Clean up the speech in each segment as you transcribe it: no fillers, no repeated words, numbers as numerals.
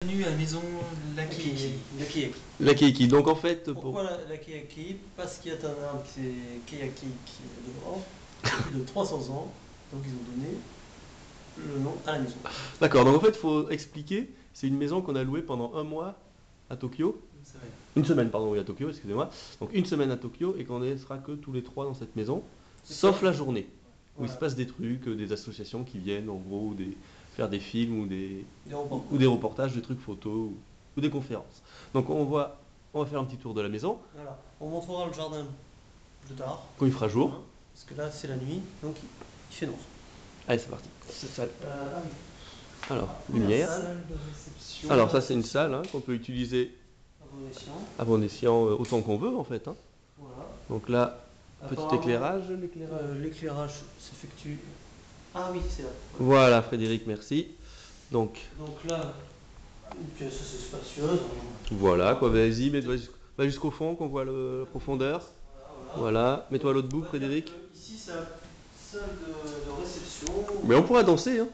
bienvenue à la maison Lakeiki. La keiki. Donc en fait, Pourquoi la Keyaki? Parce qu'il y a un arbre qui est Keyaki qui est dehors, plus de 300 ans, donc ils ont donné le nom à la maison. D'accord, donc en fait, il faut expliquer, c'est une maison qu'on a louée pendant un mois à Tokyo. Une semaine, pardon, oui, à Tokyo, excusez-moi. Donc une semaine à Tokyo et qu'on ne sera que tous les trois dans cette maison, sauf la journée, où il se passe des trucs, des associations qui viennent, en gros, faire des films ou des reportages, des trucs photos ou des conférences. Donc on va faire un petit tour de la maison, Voilà. On montrera le jardin plus tard, quand il fera jour. hein, parce que là c'est la nuit, donc il fait noir. Allez, c'est parti. Cette salle. Ah oui. Alors, Première lumière. salle. Salle de réception. Alors ça, c'est une salle hein, qu'on peut utiliser À bon escient. à bon escient autant qu'on veut en fait. Hein. Voilà. Donc là, petit Apparemment, éclairage. l'éclairage s'effectue. Ah oui, c'est là. Voilà, Frédéric, merci. Donc Donc là, une pièce assez spacieuse. voilà, quoi, vas-y, va jusqu'au fond qu'on voit la profondeur. Voilà, mets-toi à l'autre bout, Frédéric. Ici, c'est la salle de réception. Mais on pourra danser, hein.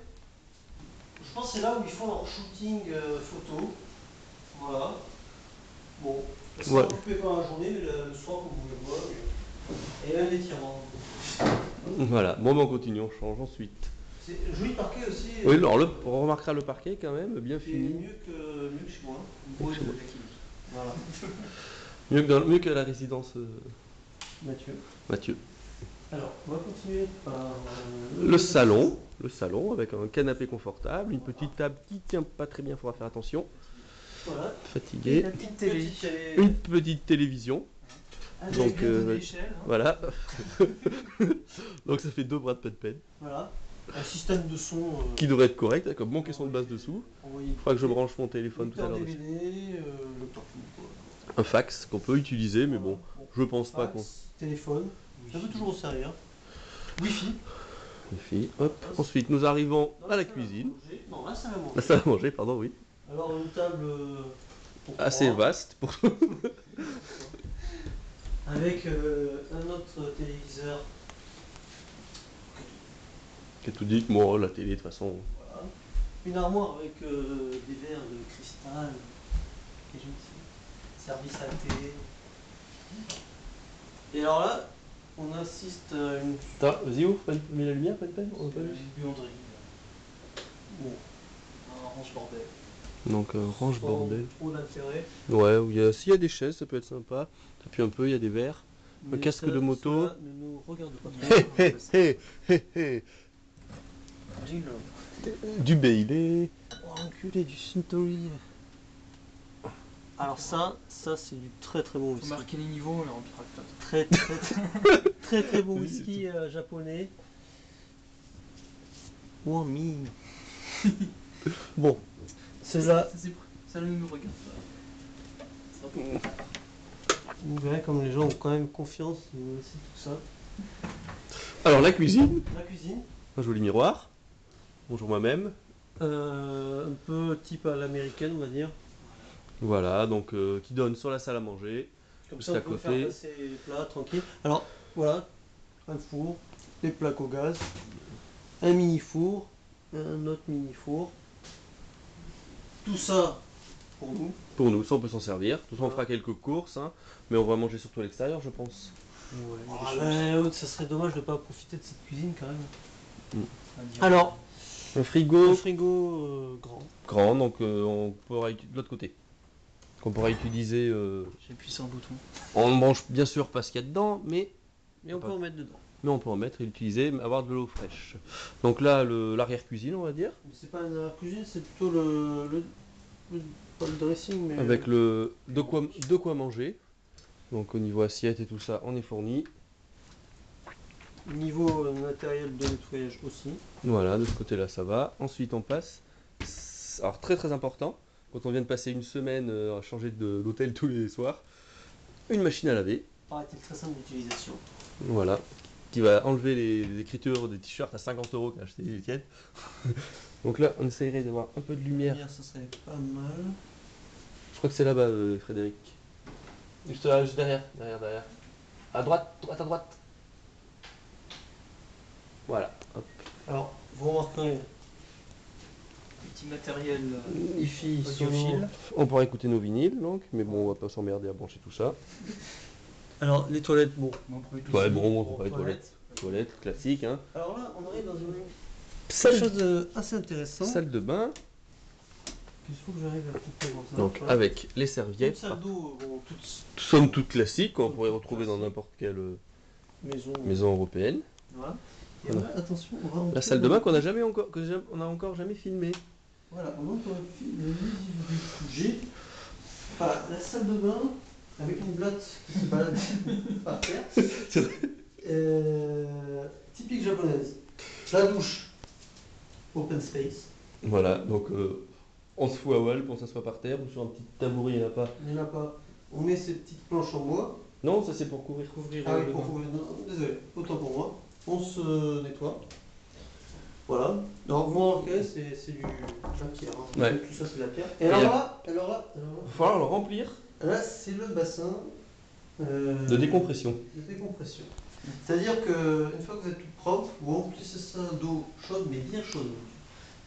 Je pense que c'est là où ils font leur shooting photo. Voilà. Bon, c'est Ouais. occupé par la journée, mais le soir, comme vous le voyez. Et même les tiroirs. Voilà, bon, ben on continue, on change ensuite. C'est joli parquet aussi. Oui, alors on remarquera le parquet quand même, bien C'est fini. mieux que chez moi. Mieux que chez moi. Voilà. Mieux que la résidence Mathieu. Mathieu. Alors, on va continuer par Le salon avec un canapé confortable, une petite table qui tient pas très bien, il faudra faire attention. Voilà. Fatigué. La petite télé. Une petite télévision. Avec Donc, Bien de l'échelle. Hein. Voilà. Donc ça fait 2 bras de pen. Voilà. Un système de son. Qui devrait être correct, avec un bon caisson de base dessous. Envoyé. Il faudra que je branche mon téléphone tout à Lecteur l'heure. DVD, lecteur film, quoi. Un fax qu'on peut utiliser, mais bon, je pense pas qu'on. Fax, téléphone, ça peut toujours servir. Wi-Fi. Les filles, hop. Ensuite, nous arrivons à la cuisine. Non, là, ça va manger. La salle à manger, pardon, oui. Alors, une table pour Assez trois, vaste pour. avec un autre téléviseur. Cathodique, moi, la télé, de toute façon. Voilà. Une armoire avec des verres de cristal. Qui est gentil. Service à la télé. Et alors là, on assiste à une Attends, vas-y, ouvre, mets la lumière, pen, on n'a pas vu. buanderie. Bon, un range bordel. Donc, range Pas bordel. trop d'intérêt. Ouais, s'il y a des chaises, ça peut être sympa. T'appuies un peu, il y a des verres. Mais casque de moto. cela ne nous regarde pas. Hé, hé, hé, hé. Dis-le. Du Bailey. Oh, enculé du Suntory. Alors ça c'est du très très bon Faut whisky. marquer les niveaux, on les remplira plus tard. Très très très très bon Oui, whisky japonais. Wami. Bon, celle-là, Ça ne nous regarde pas. vous verrez comme les gens ont quand même confiance dans tout ça. Alors, la cuisine. La cuisine, Un joli miroir. Bonjour moi-même. un peu type à l'américaine on va dire. Voilà, donc qui donne sur la salle à manger. Comme Juste ça à on peut côté. faire passer les plats tranquille. Alors voilà, un four, des plaques au gaz, un mini four, un autre mini four. Tout ça pour nous. Pour nous, ça on peut s'en servir. Tout ça on fera quelques courses, hein, mais on va manger surtout à l'extérieur, je pense. Ça serait dommage de ne pas profiter de cette cuisine quand même. Alors, Alors, Un frigo un frigo grand. grand, donc on pourra de l'autre côté. Qu'on pourra utiliser. j'appuie sur un bouton. On le mange bien sûr pas ce qu'il y a dedans, mais Mais on peut en mettre dedans. on peut en mettre et l'utiliser, mais avoir de l'eau fraîche. Donc là, l'arrière-cuisine, on va dire. Mais c'est pas une cuisine, c'est plutôt pas le dressing, mais. Avec de quoi manger. Donc au niveau assiette et tout ça, on est fourni. Niveau matériel de nettoyage aussi. Voilà, de ce côté-là, ça va. Ensuite, on passe. Alors, très très important, quand on vient de passer une semaine à changer d'hôtel tous les soirs, une machine à laver. Paraît-il très simple d'utilisation. Voilà. Qui va enlever les écritures des t-shirts à 50 € qu'a acheté Etienne. Donc là, on essayerait d'avoir un peu de lumière. Ça serait pas mal. Je crois que c'est là-bas, Frédéric. Juste là, juste derrière. À droite, à droite. Voilà. Hop. Alors, vous remarquerez Petit matériel Hi-fi, audiophile. On pourra écouter nos vinyles, donc, mais bon, on va pas s'emmerder à brancher tout ça. Alors, les toilettes, bon. Ouais, bon, on va pas les Toilettes. Toilettes, classique, hein. Alors là, on arrive dans une Salle, chose assez intéressante. salle de bain, Il faut que j'arrive à couper comme ça. donc Voilà. avec les Une serviettes, salle d'eau, bon, toutes somme toute classique, qu'on pourrait retrouver dans n'importe quelle maison. maison européenne. Voilà. Et Voilà. là, attention, on va entrer La salle de dans- bain qu'on a jamais encore, on a encore jamais filmé. Voilà, on entre dans le visible du G. Voilà, la salle de bain avec une blatte qui se balade par terre. Typique japonaise. La douche, open space. Voilà, donc on se fout à Walp, on s'assoit par terre ou sur un petit tabouret, il n'y en a pas. Il n'y en a pas. On met ces petites planches en bois. Non, ça c'est pour couvrir. Ah oui, non, désolé, autant pour moi. On se nettoie. Voilà. Alors, vous remarquez, c'est du la pierre. Hein. Ouais. Tout ça, c'est de la pierre. Et Et la- alors là, Il va falloir le remplir là, c'est le bassin de décompression. de décompression. C'est-à-dire qu'une fois que vous êtes tout propre, vous remplissez ça d'eau chaude, mais bien chaude.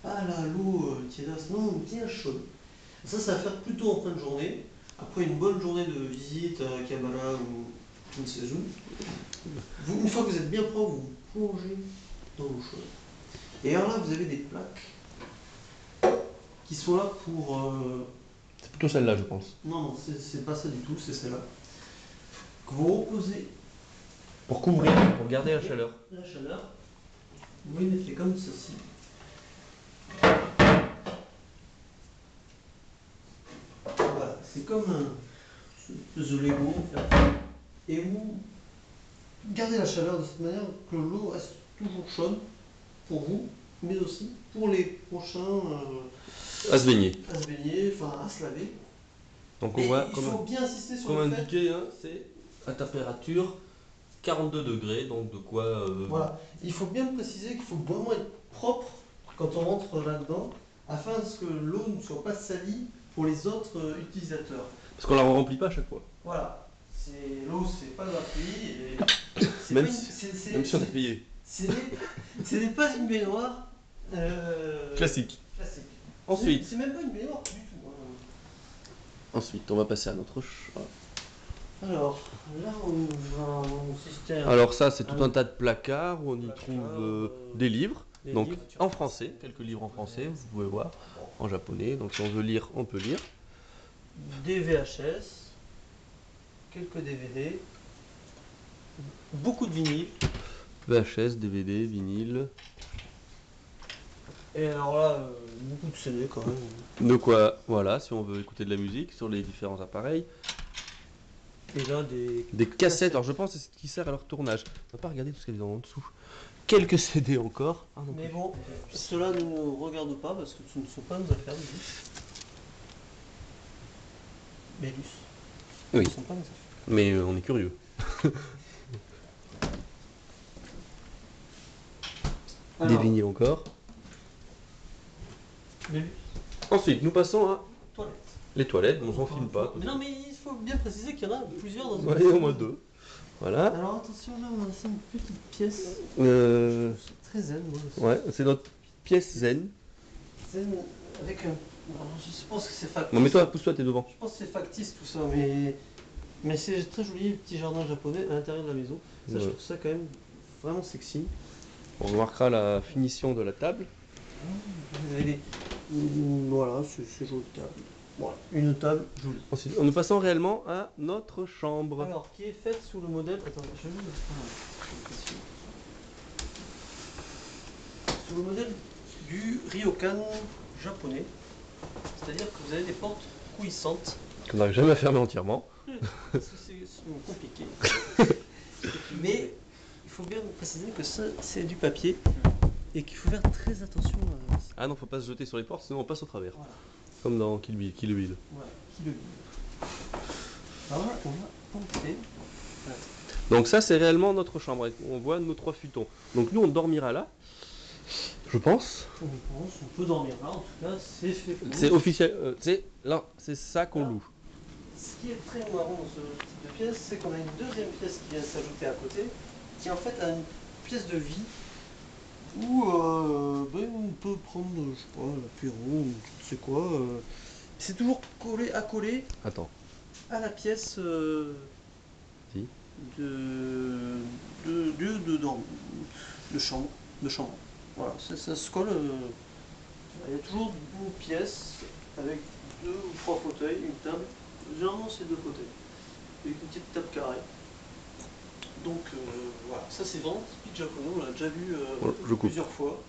Pas là, l'eau tiédasse, non, bien chaude. Ça va faire plutôt en fin de journée, après une bonne journée de visite à Kabbalah ou je ne sais où. Une fois que vous êtes bien propre, vous plongez dans l'eau chaude. Et alors là, vous avez des plaques qui sont là pour... C'est plutôt celle-là, je pense. Non, c'est pas ça du tout, c'est celle-là. Que vous reposez Pour couvrir, pour garder la chaleur. la chaleur. Vous les mettez comme ceci. Voilà, c'est comme un espèce de Lego. Et vous gardez la chaleur de cette manière que l'eau reste toujours chaude pour vous, mais aussi pour les prochains À se baigner. à se baigner, enfin à se laver. Donc on Et voit, il faut comme, bien insister sur comme le fait. indiqué, hein, c'est à température 42 degrés, donc de quoi... Voilà, il faut bien préciser qu'il faut vraiment être propre quand on rentre là-dedans, afin que l'eau ne soit pas salie pour les autres utilisateurs. Parce qu'on la remplit pas à chaque fois. Voilà, l'eau c'est pas gratuit et c'est Même pas une- si- c'est- Même si on a payé. ce n'est pas une baignoire Classique. classique. Ensuite, C'est même pas une baignoire du tout. Hein. ensuite, on va passer à notre choix. Alors, là on va insister un Alors ça, c'est tout Un- un tas de placards où on y placard, trouve des livres. des Donc livres. en français, quelques livres en français, vous pouvez voir. En japonais, donc si on veut lire, on peut lire. Des VHS, quelques DVD, beaucoup de vinyles. VHS, DVD, vinyle. Et alors là, beaucoup de CD quand même. De quoi, voilà, si on veut écouter de la musique sur les différents appareils. Et là, des. Des cassettes, alors je pense que c'est ce qui sert à leur tournage. On va pas regarder tout ce qu'il y a en dessous. Quelques CD encore. Ah non, Mais bon, cela ne nous regarde pas parce que ce ne sont pas nos affaires, Bélus. Oui. Ce ne sont pas nos affaires. mais on est curieux. Des Alors, vinyles encore. Bélus, Ensuite, nous passons à toilette. les toilettes. On s'en filme pas. Mais non, mais il faut bien préciser qu'il y en a plusieurs dans une Ouais, au moins deux. Voilà. Alors attention, là, on a ça, une petite pièce. C'est très zen, moi. aussi. Ouais, c'est notre pièce zen. Zen avec un. Alors, je pense que c'est factice. Bon, mais toi, pousse-toi, t'es devant. Je pense que c'est factice tout ça, mais c'est très joli, le petit jardin japonais à l'intérieur de la maison. Ça, je Ouais. trouve ça quand même vraiment sexy. On remarquera la finition de la table. Vous avez voilà, c'est joli table. Voilà, une table jolie. Ensuite, nous passons réellement à notre chambre. Alors, qui est faite sous le modèle. Attends, je vais vous montrer. Sous le modèle du ryokan japonais. C'est-à-dire que vous avez des portes coulissantes. Qu'on n'arrive jamais à fermer entièrement. Parce que c'est compliqué. Mais il faut bien préciser que ça, c'est du papier. Et qu'il faut faire très attention à ça. Ah non, faut pas se jeter sur les portes, sinon on passe au travers. Voilà. Comme dans Kill Bill. Kill Bill. Voilà, qui le dit. Alors là, on va tenter. Donc ça, c'est réellement notre chambre. On voit nos 3 futons. Donc nous, on dormira là. Je pense. On peut dormir là, en tout cas, c'est fait pour. C'est officiel. C'est là, c'est ça qu'on loue. Ce qui est très marrant dans ce type de pièce, c'est qu'on a une deuxième pièce qui vient s'ajouter à côté, qui en fait a une pièce de vie Ou ben, on peut prendre, je sais pas, l'apéro ou je ne sais quoi. C'est toujours collé Attends. à la pièce Si. de chambre. Voilà, ça se colle. Il y a toujours une pièce avec 2 ou 3 fauteuils, une table. Généralement, c'est 2 fauteuils. Avec une petite table carrée. Donc voilà, ça c'est vraiment typique japonais, on l'a déjà vu Bon, je coupe. plusieurs fois.